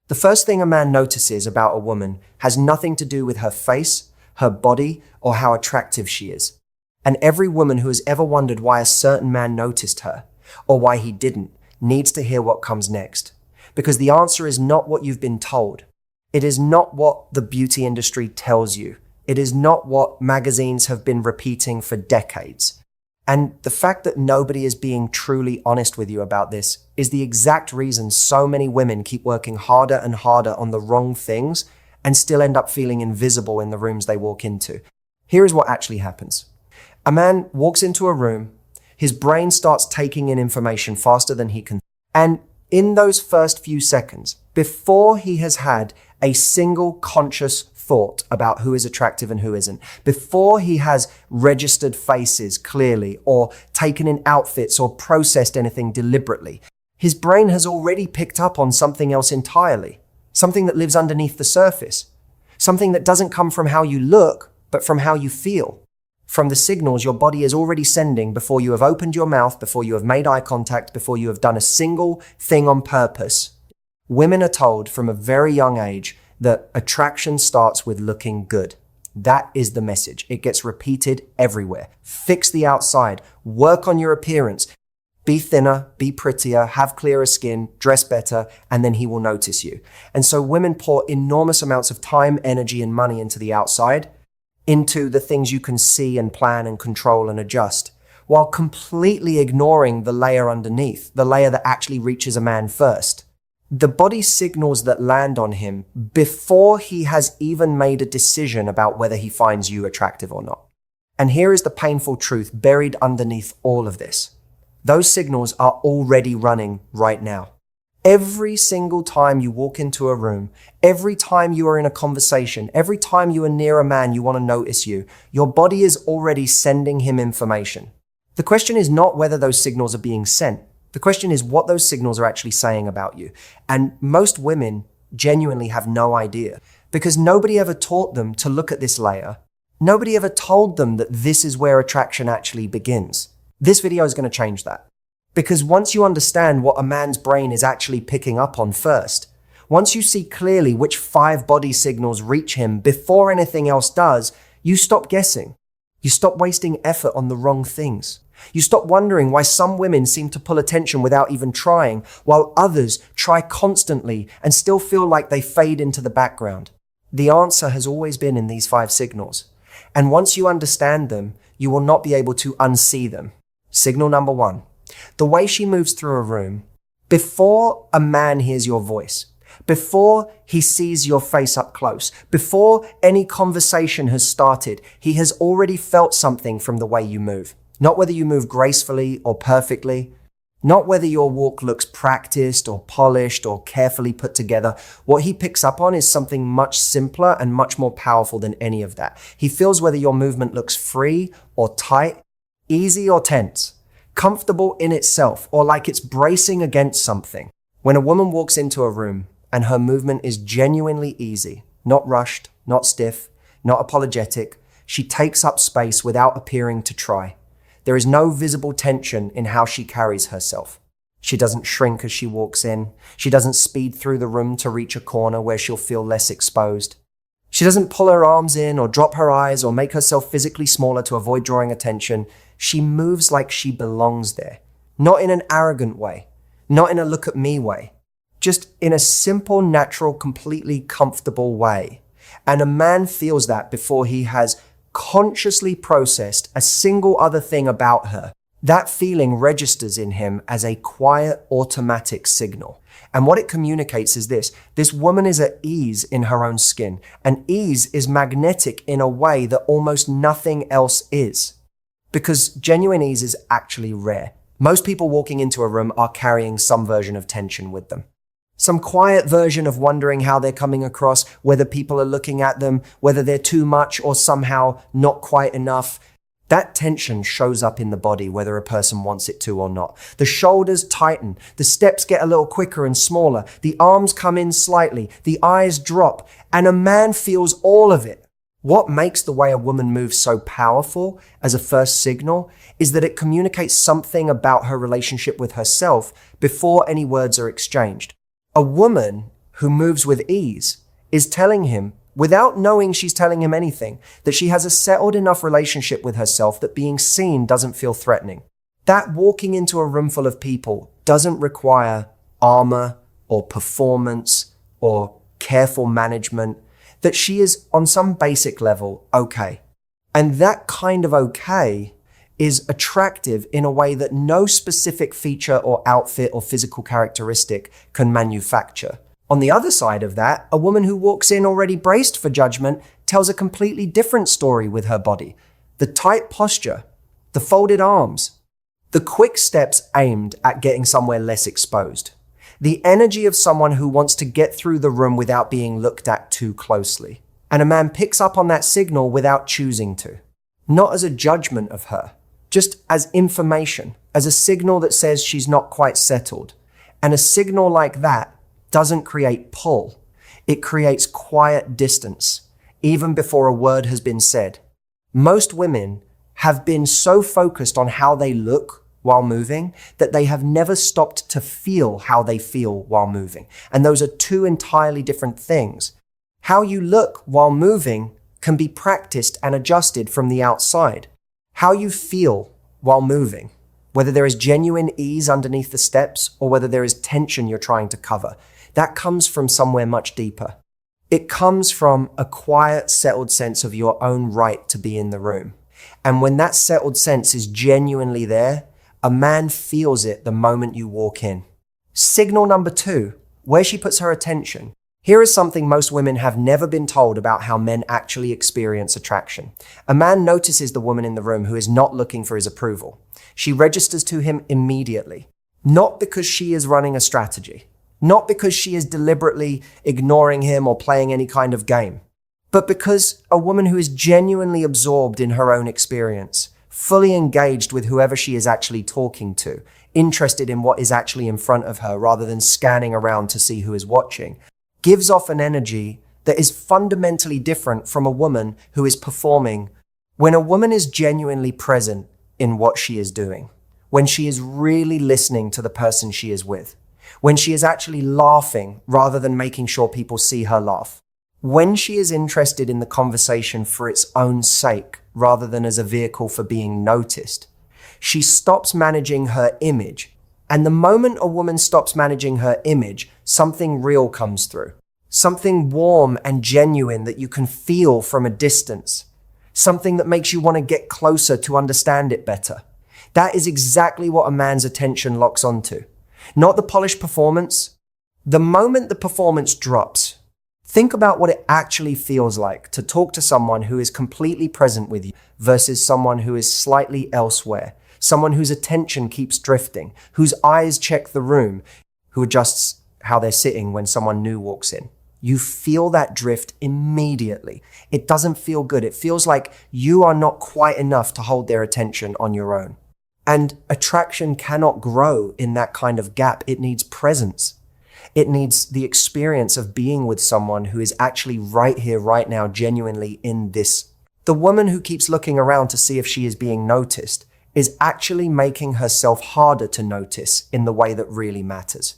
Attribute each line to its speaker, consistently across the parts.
Speaker 1: The first thing a man notices about a woman has nothing to do with her face, her body, or how attractive she is. And every woman who has ever wondered why a certain man noticed her, or why he didn't, needs to hear what comes next. Because the answer is not what you've been told. It is not what the beauty industry tells you. It is not what magazines have been repeating for decades. And the fact that nobody is being truly honest with you about this is the exact reason so many women keep working harder and harder on the wrong things and still end up feeling invisible in the rooms they walk into. Here is what actually happens. A man walks into a room, his brain starts taking in information faster than he can. And in those first few seconds, before he has had a single conscious thought about who is attractive and who isn't, before he has registered faces clearly or taken in outfits or processed anything deliberately, his brain has already picked up on something else entirely, something that lives underneath the surface, something that doesn't come from how you look, but from how you feel, from the signals your body is already sending before you have opened your mouth, before you have made eye contact, before you have done a single thing on purpose. Women are told from a very young age that attraction starts with looking good. That is the message. It gets repeated everywhere. Fix the outside, work on your appearance, be thinner, be prettier, have clearer skin, dress better, and then he will notice you. And so women pour enormous amounts of time, energy, and money into the outside, into the things you can see and plan and control and adjust, while completely ignoring the layer underneath, the layer that actually reaches a man first. The body signals that land on him before he has even made a decision about whether he finds you attractive or not. And here is the painful truth buried underneath all of this. Those signals are already running right now. Every single time you walk into a room, every time you are in a conversation, every time you are near a man you want to notice you, your body is already sending him information. The question is not whether those signals are being sent. The question is what those signals are actually saying about you. And most women genuinely have no idea because nobody ever taught them to look at this layer. Nobody ever told them that this is where attraction actually begins. This video is going to change that. Because once you understand what a man's brain is actually picking up on first, once you see clearly which 5 body signals reach him before anything else does, you stop guessing. You stop wasting effort on the wrong things. You stop wondering why some women seem to pull attention without even trying, while others try constantly and still feel like they fade into the background. The answer has always been in these 5 signals. And once you understand them, you will not be able to unsee them. Signal number 1. The way she moves through a room, before a man hears your voice, before he sees your face up close, before any conversation has started, he has already felt something from the way you move. Not whether you move gracefully or perfectly, not whether your walk looks practiced or polished or carefully put together. What he picks up on is something much simpler and much more powerful than any of that. He feels whether your movement looks free or tight, easy or tense, comfortable in itself, or like it's bracing against something. When a woman walks into a room and her movement is genuinely easy, not rushed, not stiff, not apologetic, she takes up space without appearing to try. There is no visible tension in how she carries herself. She doesn't shrink as she walks in. She doesn't speed through the room to reach a corner where she'll feel less exposed. She doesn't pull her arms in or drop her eyes or make herself physically smaller to avoid drawing attention. She moves like she belongs there. Not in an arrogant way. Not in a look at me way. Just in a simple, natural, completely comfortable way. And a man feels that before he has consciously processed a single other thing about her. That feeling registers in him as a quiet, automatic signal. And what it communicates is this woman is at ease in her own skin, and ease is magnetic in a way that almost nothing else is. Because genuine ease is actually rare. Most people walking into a room are carrying some version of tension with them. Some quiet version of wondering how they're coming across, whether people are looking at them, whether they're too much or somehow not quite enough. That tension shows up in the body, whether a person wants it to or not. The shoulders tighten, the steps get a little quicker and smaller, the arms come in slightly, the eyes drop, and a man feels all of it. What makes the way a woman moves so powerful as a first signal is that it communicates something about her relationship with herself before any words are exchanged. A woman who moves with ease, is telling him, without knowing she's telling him anything, that she has a settled enough relationship with herself that being seen doesn't feel threatening. That walking into a room full of people doesn't require armor or performance or careful management, that she is on some basic level okay. And that kind of okay is attractive in a way that no specific feature or outfit or physical characteristic can manufacture. On the other side of that, a woman who walks in already braced for judgment tells a completely different story with her body. The tight posture, the folded arms, the quick steps aimed at getting somewhere less exposed. The energy of someone who wants to get through the room without being looked at too closely. And a man picks up on that signal without choosing to. Not as a judgment of her, just as information, as a signal that says she's not quite settled. And a signal like that doesn't create pull. It creates quiet distance, even before a word has been said. Most women have been so focused on how they look while moving that they have never stopped to feel how they feel while moving. And those are two entirely different things. How you look while moving can be practiced and adjusted from the outside. How you feel while moving, whether there is genuine ease underneath the steps or whether there is tension you're trying to cover, that comes from somewhere much deeper. It comes from a quiet, settled sense of your own right to be in the room. And when that settled sense is genuinely there, a man feels it the moment you walk in. Signal number 2, where she puts her attention. Here is something most women have never been told about how men actually experience attraction. A man notices the woman in the room who is not looking for his approval. She registers to him immediately, not because she is running a strategy, not because she is deliberately ignoring him or playing any kind of game, but because a woman who is genuinely absorbed in her own experience, fully engaged with whoever she is actually talking to, interested in what is actually in front of her rather than scanning around to see who is watching, gives off an energy that is fundamentally different from a woman who is performing. When a woman is genuinely present in what she is doing, when she is really listening to the person she is with, when she is actually laughing rather than making sure people see her laugh, when she is interested in the conversation for its own sake rather than as a vehicle for being noticed, she stops managing her image. And the moment a woman stops managing her image, something real comes through. Something warm and genuine that you can feel from a distance. Something that makes you want to get closer to understand it better. That is exactly what a man's attention locks onto. Not the polished performance. The moment the performance drops, think about what it actually feels like to talk to someone who is completely present with you versus someone who is slightly elsewhere. Someone whose attention keeps drifting, whose eyes check the room, who adjusts how they're sitting when someone new walks in. You feel that drift immediately. It doesn't feel good. It feels like you are not quite enough to hold their attention on your own. And attraction cannot grow in that kind of gap. It needs presence. It needs the experience of being with someone who is actually right here, right now, genuinely in this. The woman who keeps looking around to see if she is being noticed is actually making herself harder to notice in the way that really matters.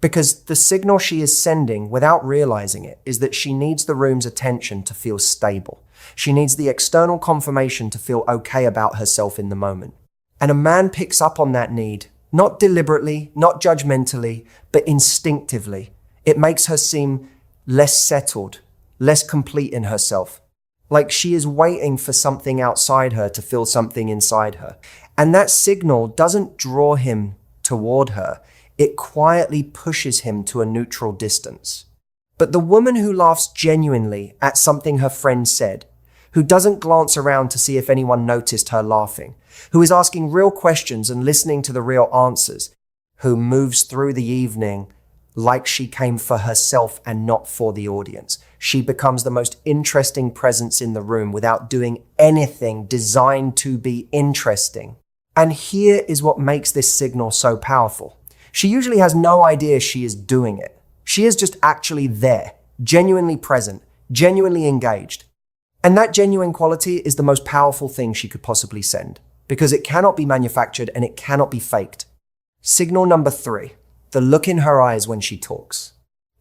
Speaker 1: Because the signal she is sending without realizing it is that she needs the room's attention to feel stable. She needs the external confirmation to feel okay about herself in the moment. And a man picks up on that need, not deliberately, not judgmentally, but instinctively. It makes her seem less settled, less complete in herself. Like she is waiting for something outside her to feel something inside her. And that signal doesn't draw him toward her. It quietly pushes him to a neutral distance. But the woman who laughs genuinely at something her friend said, who doesn't glance around to see if anyone noticed her laughing, who is asking real questions and listening to the real answers, who moves through the evening like she came for herself and not for the audience. She becomes the most interesting presence in the room without doing anything designed to be interesting. And here is what makes this signal so powerful. She usually has no idea she is doing it. She is just actually there, genuinely present, genuinely engaged. And that genuine quality is the most powerful thing she could possibly send, because it cannot be manufactured and it cannot be faked. Signal number 3, the look in her eyes when she talks.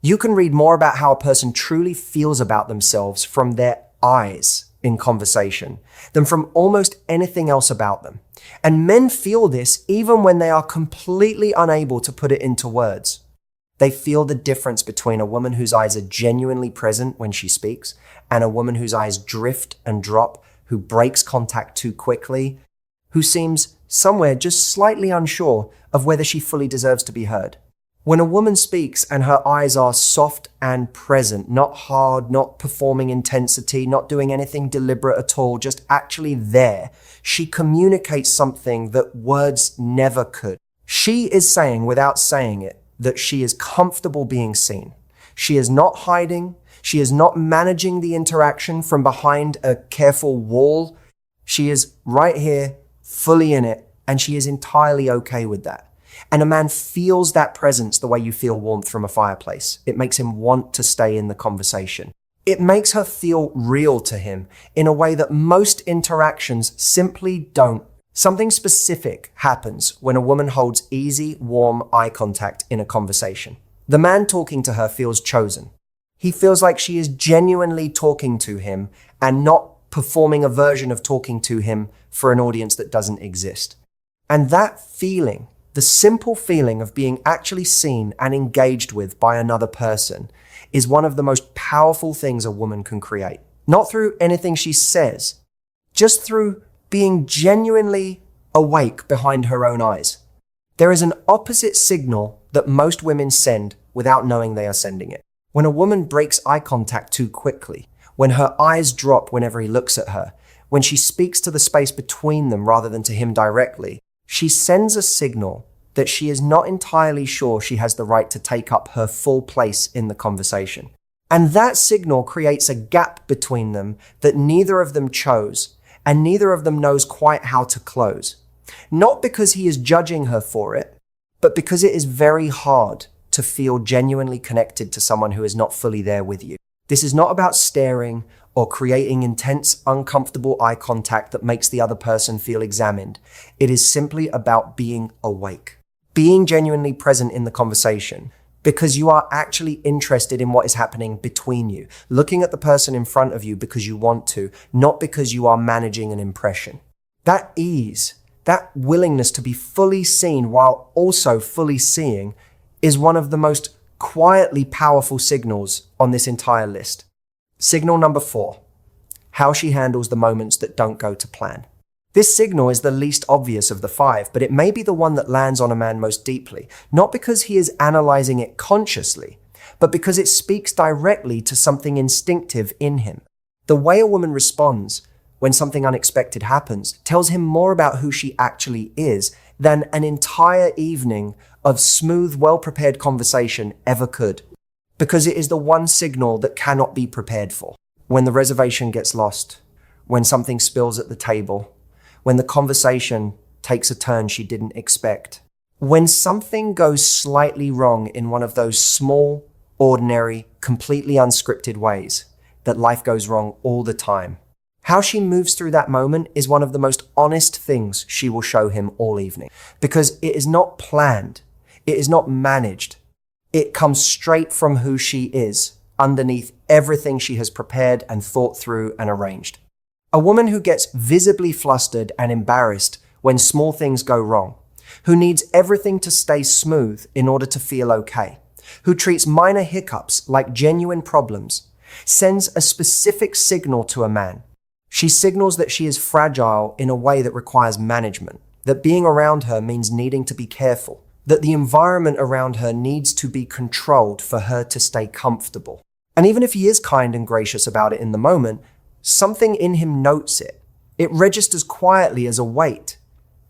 Speaker 1: You can read more about how a person truly feels about themselves from their eyes in conversation than from almost anything else about them. And men feel this even when they are completely unable to put it into words. They feel the difference between a woman whose eyes are genuinely present when she speaks and a woman whose eyes drift and drop, who breaks contact too quickly, who seems somewhere just slightly unsure of whether she fully deserves to be heard. When a woman speaks and her eyes are soft and present, not hard, not performing intensity, not doing anything deliberate at all, just actually there, she communicates something that words never could. She is saying, without saying it, that she is comfortable being seen. She is not hiding. She is not managing the interaction from behind a careful wall. She is right here, fully in it, and she is entirely okay with that. And a man feels that presence the way you feel warmth from a fireplace. It makes him want to stay in the conversation. It makes her feel real to him in a way that most interactions simply don't. Something specific happens when a woman holds easy, warm eye contact in a conversation. The man talking to her feels chosen. He feels like she is genuinely talking to him and not performing a version of talking to him for an audience that doesn't exist. And that feeling, the simple feeling of being actually seen and engaged with by another person, is one of the most powerful things a woman can create. Not through anything she says, just through being genuinely awake behind her own eyes. There is an opposite signal that most women send without knowing they are sending it. When a woman breaks eye contact too quickly, when her eyes drop whenever he looks at her, when she speaks to the space between them rather than to him directly, she sends a signal that she is not entirely sure she has the right to take up her full place in the conversation. And that signal creates a gap between them that neither of them chose, and neither of them knows quite how to close. Not because he is judging her for it, but because it is very hard to feel genuinely connected to someone who is not fully there with you. This is not about staring or creating intense, uncomfortable eye contact that makes the other person feel examined. It is simply about being awake, being genuinely present in the conversation, because you are actually interested in what is happening between you, looking at the person in front of you because you want to, not because you are managing an impression. That ease, that willingness to be fully seen while also fully seeing, is one of the most quietly powerful signals on this entire list. Signal number 4, how she handles the moments that don't go to plan. This signal is the least obvious of the 5, but it may be the one that lands on a man most deeply, not because he is analyzing it consciously, but because it speaks directly to something instinctive in him. The way a woman responds when something unexpected happens tells him more about who she actually is than an entire evening of smooth, well-prepared conversation ever could, because it is the one signal that cannot be prepared for. When the reservation gets lost, when something spills at the table, when the conversation takes a turn she didn't expect, when something goes slightly wrong in one of those small, ordinary, completely unscripted ways that life goes wrong all the time. How she moves through that moment is one of the most honest things she will show him all evening, because it is not planned, it is not managed. It comes straight from who she is, underneath everything she has prepared and thought through and arranged. A woman who gets visibly flustered and embarrassed when small things go wrong, who needs everything to stay smooth in order to feel okay, who treats minor hiccups like genuine problems, sends a specific signal to a man. She signals that she is fragile in a way that requires management, that being around her means needing to be careful, that the environment around her needs to be controlled for her to stay comfortable. And even if he is kind and gracious about it in the moment, something in him notes it. It registers quietly as a weight,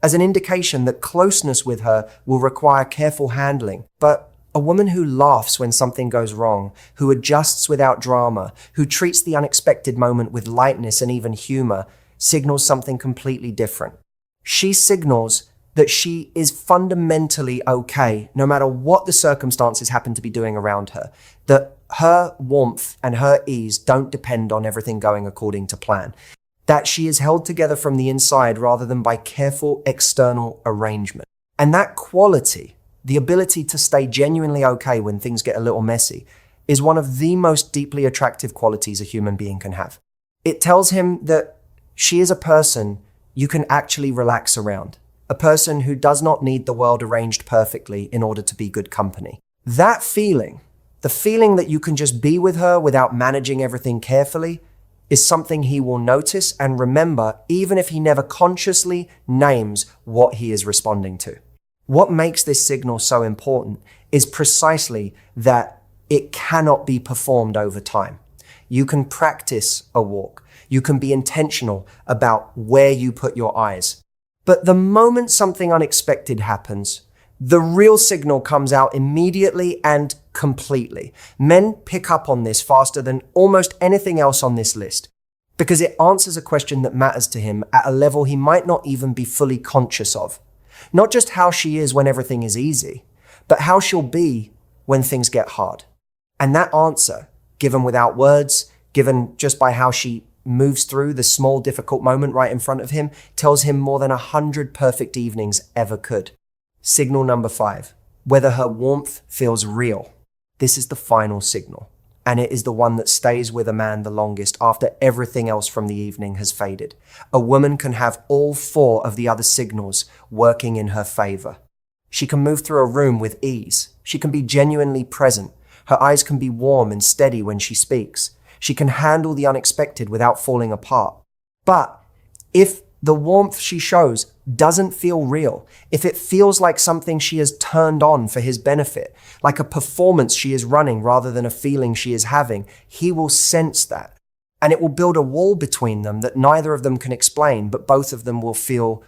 Speaker 1: as an indication that closeness with her will require careful handling. But a woman who laughs when something goes wrong, who adjusts without drama, who treats the unexpected moment with lightness and even humor, signals something completely different. She signals that she is fundamentally okay, no matter what the circumstances happen to be doing around her, that her warmth and her ease don't depend on everything going according to plan, that she is held together from the inside rather than by careful external arrangement. And that quality, the ability to stay genuinely okay when things get a little messy, is one of the most deeply attractive qualities a human being can have. It tells him that she is a person you can actually relax around, a person who does not need the world arranged perfectly in order to be good company. That feeling, the feeling that you can just be with her without managing everything carefully, is something he will notice and remember even if he never consciously names what he is responding to. What makes this signal so important is precisely that it cannot be performed over time. You can practice a walk. You can be intentional about where you put your eyes. But the moment something unexpected happens, the real signal comes out immediately and completely. Men pick up on this faster than almost anything else on this list because it answers a question that matters to him at a level he might not even be fully conscious of. Not just how she is when everything is easy, but how she'll be when things get hard. And that answer, given without words, given just by how she moves through the small, difficult moment right in front of him, tells him more than 100 perfect evenings ever could. Signal number 5, whether her warmth feels real. This is the final signal, and it is the one that stays with a man the longest after everything else from the evening has faded. A woman can have all 4 of the other signals working in her favor. She can move through a room with ease. She can be genuinely present. Her eyes can be warm and steady when she speaks. She can handle the unexpected without falling apart. But if the warmth she shows doesn't feel real, if it feels like something she has turned on for his benefit, like a performance she is running rather than a feeling she is having, he will sense that. And it will build a wall between them that neither of them can explain, but both of them will feel.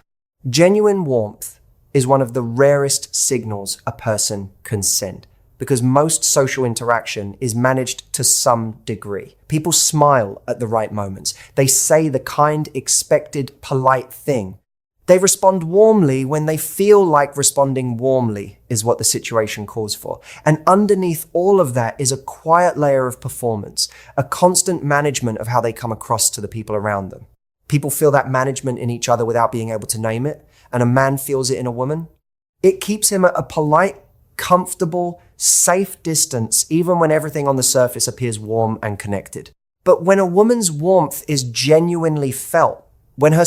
Speaker 1: Genuine warmth is one of the rarest signals a person can send, because most social interaction is managed to some degree. People smile at the right moments. They say the kind, expected, polite thing. They respond warmly when they feel like responding warmly is what the situation calls for. And underneath all of that is a quiet layer of performance, a constant management of how they come across to the people around them. People feel that management in each other without being able to name it, and a man feels it in a woman. It keeps him at a polite, comfortable, safe distance, even when everything on the surface appears warm and connected. But when a woman's warmth is genuinely felt, when her